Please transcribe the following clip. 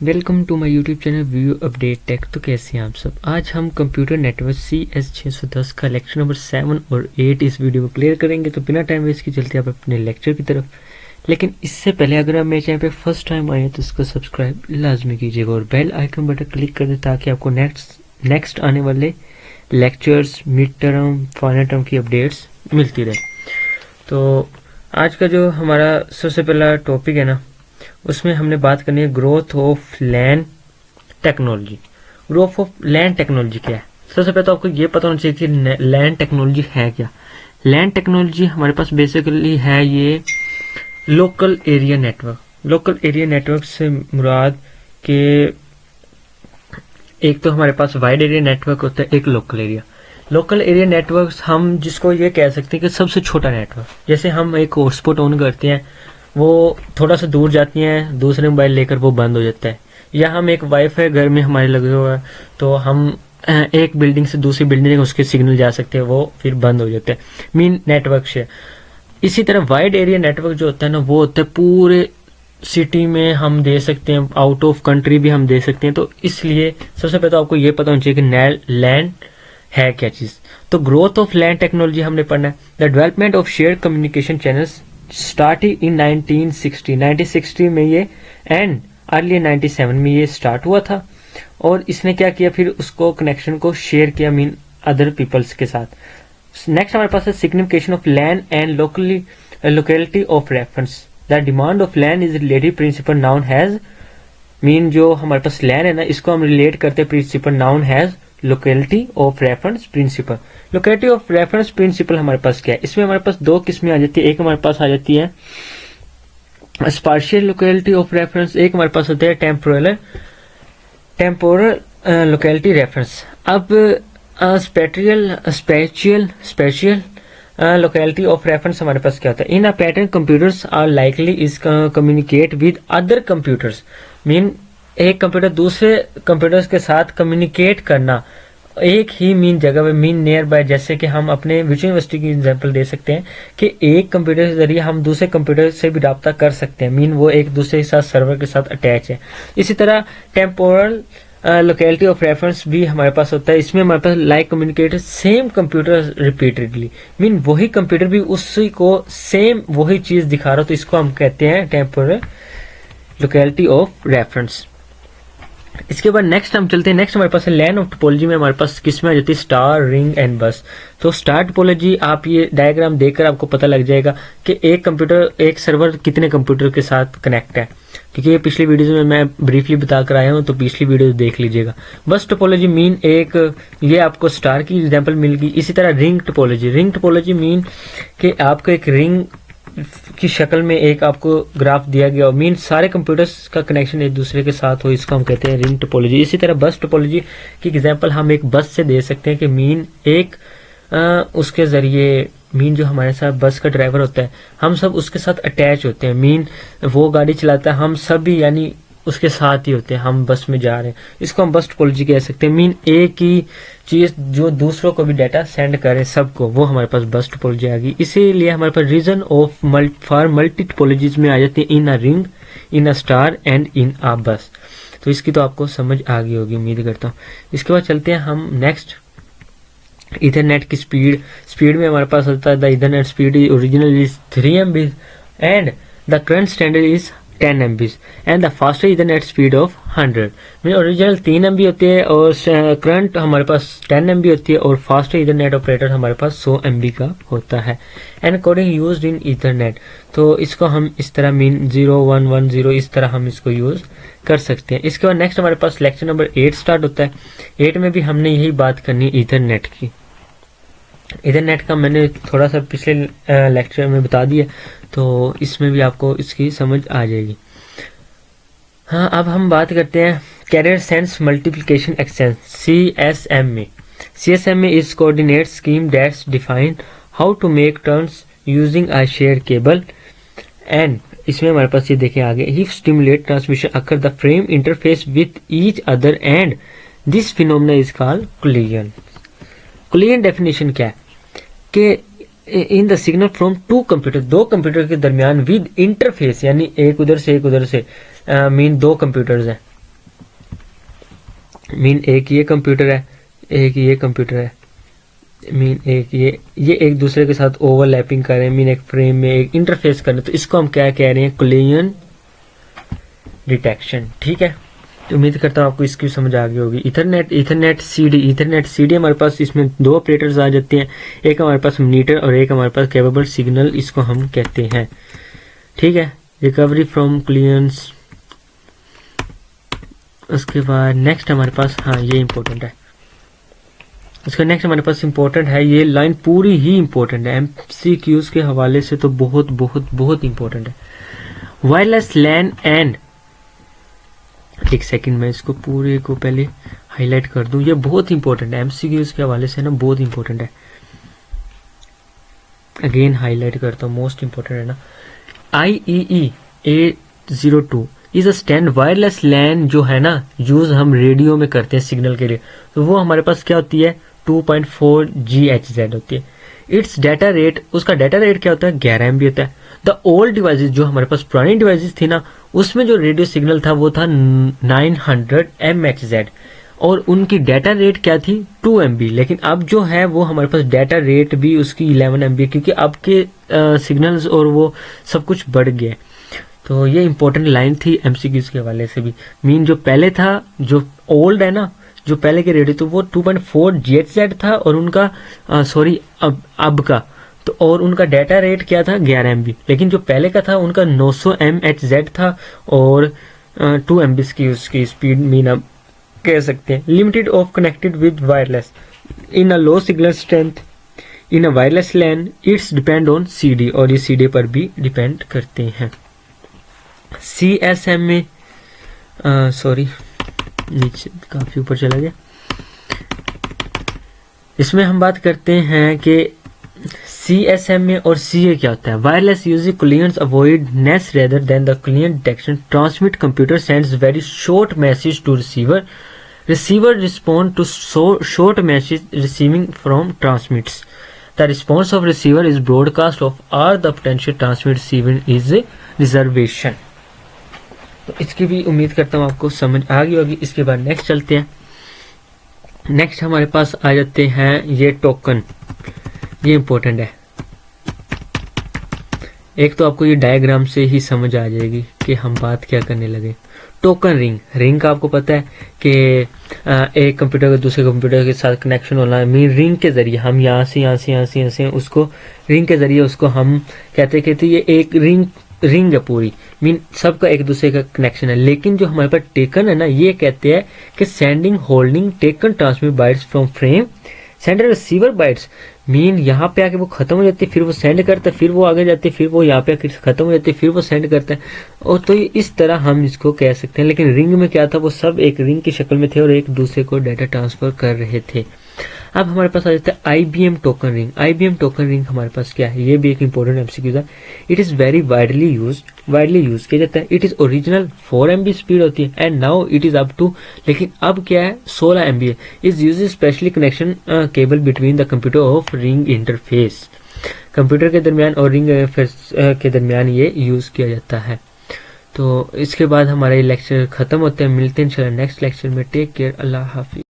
Welcome to my YouTube channel view update tech. तो कैसे हैं आप सब। आज हम कंप्यूटर नेटवर्क CS610 का लेक्चर नंबर 7 और 8 इस वीडियो में क्लियर करेंगे। तो बिना टाइम वेस्ट के चलते आप अपने लेक्चर की तरफ। लेकिन इससे पहले अगर आप मेरे चैनल पे फर्स्ट टाइम आए तो इसको सब्सक्राइब लाजमी कीजिएगा और बेल आइकन बटन क्लिक कर दें ताकि आपको नेक्स्ट आने वाले lectures, mid term, final term की अपडेट्स मिलती रहे। तो आज का जो हमारा सबसे पहला टॉपिक है ना, उसमें हमने बात करनी है growth of LAN technology. Growth of LAN technology क्या है? सबसे पहले तो आपको ये पता होना चाहिए कि लैन टेक्नोलॉजी है क्या। लैन टेक्नोलॉजी हमारे पास बेसिकली है ये local area network. Local area network से मुराद के एक तो हमारे पास वाइड एरिया नेटवर्क होता है, एक local area. Local area network हम जिसको ये कह सकते हैं कि सबसे छोटा नेटवर्क। जैसे हम एक हॉटस्पॉट ऑन करते हैं, वो थोड़ा सा दूर जाती हैं, दूसरे मोबाइल लेकर वो बंद हो जाता है। या हम एक वाईफाई घर में हमारे लगे हुआ है तो हम एक बिल्डिंग से दूसरी बिल्डिंग उसके सिग्नल जा सकते हैं, वो फिर बंद हो जाते हैं, मीन नेटवर्क से। इसी तरह वाइड एरिया नेटवर्क जो होता है ना, वो होता है पूरे सिटी में हम दे सकते हैं, आउट ऑफ कंट्री भी हम दे सकते हैं। तो इसलिए सबसे पहले तो आपको ये पता होना चाहिए कि लैंड है क्या चीज। तो ग्रोथ ऑफ लैंड टेक्नोलॉजी हमने पढ़ना है। The development of shared communication channels starting in 1960 में ये एंड अर्ली 97 में ये स्टार्ट हुआ था। और इसने क्या किया, फिर उसको कनेक्शन को शेयर किया मीन अदर पीपल्स के साथ। नेक्स्ट हमारे पास है signification of land and locality of reference. The demand of land is relative principle known as, mean जो हमारे पास लैंड है ना, इसको हम रिलेट करते हैं principle known as locality of reference principle. Locality of reference principle हमारे पास क्या है? इसमें हमारे पास दो किस्में आ जाती है। एक हमारे पास आ जाती है स्पार्शियल लोकेलिटी ऑफ रेफरेंस, एक हमारे पास होता है टेम्पोरल लोकेलिटी रेफरेंस। अब स्पेशियल लोकेलिटी ऑफ रेफरेंस हमारे पास क्या होता है? In a pattern computers are likely is communicate with other computers, mean एक कंप्यूटर दूसरे कंप्यूटर्स के साथ कम्युनिकेट करना एक ही मीन जगह पे, मीन नियर बाय। जैसे कि हम अपने विजुअल यूनिवर्सिटी की एग्जांपल दे सकते हैं कि एक कंप्यूटर के जरिए हम दूसरे कंप्यूटर से भी राब्ता कर सकते हैं, मीन वो एक दूसरे के साथ सर्वर के साथ अटैच है। इसी तरह टेम्पोरल लोकेलिटी ऑफ रेफरेंस भी हमारे पास होता है। इसमें हमारे पास like communicate same computer repeatedly, mean वही कंप्यूटर भी उसी को सेम वही चीज दिखा रहा हो, तो इसको हम कहते हैं टेम्पोरल लोकेलिटी ऑफ रेफरेंस। इसके बाद नेक्स्ट हम चलते हैं। नेक्स्ट हमारे पास है लैन ऑफ टोपोलॉजी में हमारे पास किसमें आ जाती है? स्टार, रिंग एंड बस। तो स्टार टोपोलॉजी आप ये डायग्राम देखकर आपको पता लग जाएगा कि एक कंप्यूटर, एक सर्वर कितने कंप्यूटर के साथ कनेक्ट है, क्योंकि ये पिछली वीडियो में मैं ब्रीफली बता कर आया हूँ, तो पिछली वीडियो देख लीजिएगा। बस टोपोलॉजी मीन एक, ये आपको स्टार की एग्जाम्पल मिल गई। इसी तरह रिंग टोपोलॉजी मीन कि आपको एक रिंग की शक्ल में एक आपको ग्राफ दिया गया, मीन सारे कंप्यूटर्स का कनेक्शन एक दूसरे के साथ हो, इसको हम कहते हैं रिंग टोपोलॉजी। इसी तरह बस टोपोलॉजी की एग्जांपल हम एक बस से दे सकते हैं कि मीन एक उसके जरिए, मीन जो हमारे साथ बस का ड्राइवर होता है, हम सब उसके साथ अटैच होते हैं, मीन वो गाड़ी चलाता है, हम सब भी यानी उसके साथ ही होते हैं, हम बस में जा रहे हैं, इसको हम बस टोपोलॉजी कह सकते हैं। मीन एक ही चीज जो दूसरों को भी डाटा सेंड करे सबको, वो हमारे पास बस टोपोलॉजी आ गई। इसीलिए हमारे पास reason of four multi topologies में आ जाती है in a ring, in a star and in a bus. तो इसकी तो आपको समझ आ गई होगी, उम्मीद करता हूँ। इसके बाद चलते हैं हम नेक्स्ट, इथरनेट की स्पीड में हमारे पास होता है the Ethernet speed original is 3 MB and the current standard is 10 MB and the faster Ethernet speed of 100। Mean original 3 MB होती है और करंट हमारे पास 10 MB होती है और फास्टर इथरनेट ऑपरेटर हमारे पास 100 MB का होता है। And coding used in Ethernet, तो इसको हम इस तरह मीन 0110 इस तरह हम इसको यूज कर सकते हैं। इसके बाद नेक्स्ट हमारे पास लेक्चर नंबर 8 स्टार्ट होता है। 8 में भी हमने यही बात करनी है इथरनेट की। इथरनेट का मैंने थोड़ा सा पिछले लेक्चर में बता दिया, तो इसमें भी आपको इसकी समझ आ जाएगी। हाँ, अब हम बात करते हैं carrier sense multiplication exchange CSMA। CSMA is coordinate scheme that's define how to make turns using a share cable and इसमें हमारे पास ये देखें आगे, ही stimulate transmission occur the frame interface with each other and this phenomena is called collision. Collision definition क्या है कि in the signal from two computer, दो कंप्यूटर के दरमियान विद इंटरफेस, यानी एक उधर से मीन दो कंप्यूटर्स हैं, मीन एक ये कंप्यूटर है, एक ये कंप्यूटर है, मीन एक ये एक दूसरे के साथ ओवरलैपिंग कर रहे हैं, मीन एक फ्रेम में एक इंटरफेस कर रहे हैं, तो इसको हम क्या कह रहे हैं, कोलिजन डिटेक्शन। ठीक है, तो उम्मीद करता हूँ आपको इसकी समझ आ गई होगी। इथरनेट सीडी हमारे पास इसमें दो ऑपरेटर्स आ जाते हैं, एक हमारे पास मॉनिटर और एक हमारे पास कैपेबल सिग्नल, इसको हम कहते हैं। ठीक है, रिकवरी फ्रॉम क्लियरेंस। उसके बाद नेक्स्ट हमारे पास, हाँ ये इंपॉर्टेंट है, उसका नेक्स्ट हमारे पास इंपॉर्टेंट है, ये लाइन पूरी ही इंपॉर्टेंट है, एमसीक्यूज के हवाले से तो बहुत बहुत बहुत इंपॉर्टेंट है। वायरलेस लैन एंड, एक सेकंड में इसको पूरे को पहले हाईलाइट कर दूं, ये बहुत इंपॉर्टेंट है, एमसीक्यूज के हवाले से ना बहुत इंपॉर्टेंट है। अगेन हाईलाइट करता हूँ, मोस्ट इंपॉर्टेंट है ना। IEEE 802 is a stand wireless LAN जो है ना, यूज हम रेडियो में करते हैं सिग्नल के लिए, तो वो हमारे पास क्या होती है, 2.4 GHz होती है। इट्स डाटा रेट, उसका डाटा रेट क्या होता है, 11 MB होता है। द ओल्ड डिवाइसेस, जो हमारे पास पुरानी डिवाइसेस थी ना, उसमें जो रेडियो सिग्नल था वो था 900 MHz और उनकी डाटा रेट क्या थी, 2 MB। लेकिन अब जो है वो हमारे पास डाटा रेट भी उसकी 11 MB, क्योंकि अब के सिग्नल्स और वो सब कुछ बढ़ गए। तो ये इंपॉर्टेंट लाइन थी एमसीक्यूज के हवाले से भी। मीन जो पहले था, जो ओल्ड है ना, जो पहले के रेडियो, तो वो 2.4 GHz था और उनका अब का तो, और उनका डाटा रेट क्या था, 11 MB। लेकिन जो पहले का था उनका 900 MHz था और 2 MB की उसकी स्पीड मीन आप कह सकते हैं। Limited of connected with wireless in a low signal strength in a wireless LAN, it's depend on CD, और ये CD पर भी डिपेंड करते हैं। CSM में सॉरी नीचे काफी ऊपर चला गया, इसमें हम बात करते हैं कि CSM में और CA क्या होता है। Wireless using collisions avoidance rather than the collision detection, transmit computer sends very short message to receiver respond to short message receiving from transmits, the response of receiver is broadcast of are the potential transmit receiver is reservation. तो इसकी भी उम्मीद करता हूँ आपको समझ आ गई होगी। इसके बाद नेक्स्ट चलते हैं। नेक्स्ट हमारे पास आ जाते हैं ये टोकन, ये इंपॉर्टेंट है। एक तो आपको ये डायग्राम से ही समझ आ जाएगी कि हम बात क्या करने लगे। टोकन रिंग का आपको पता है कि एक कंप्यूटर को दूसरे कंप्यूटर के साथ कनेक्शन होना है। मीन रिंग के जरिए हम यहाँ से उसको रिंग के जरिए उसको हम कहते ये एक रिंग है पूरी, मीन सबका एक दूसरे का कनेक्शन है। लेकिन जो हमारे पास टेकन है ना, ये कहते हैं कि sending holding taken transmit bytes from frame sender receiver bytes, mean यहाँ पे आके वो खत्म हो जाती है, फिर वो सेंड करता है, फिर वो आगे जाती है, फिर वो यहाँ पे आके खत्म हो जाती है, फिर वो सेंड करता है। और तो इस तरह हम इसको कह सकते हैं। लेकिन रिंग में क्या था, वो सब एक रिंग की शक्ल में थे और एक दूसरे को डाटा ट्रांसफर कर रहे थे। अब हमारे पास आ जाता है IBM token ring. IBM token ring हमारे पास क्या है, ये भी एक इंपॉर्टेंट एमसीक्यू है। It is very widely use किया जाता है। It is original 4 MB speed होती है and now it is up to, लेकिन अब क्या है 16 MB है। Is use specially connection cable between the computer of ring interface, computer के दरमियान और रिंग के दरमियान ये यूज किया जाता है। तो इसके बाद हमारे लेक्चर खत्म होते हैं। मिलते हैं इंशाल्लाह नेक्स्ट लेक्चर में। टेक केयर, अल्लाह हाफिज।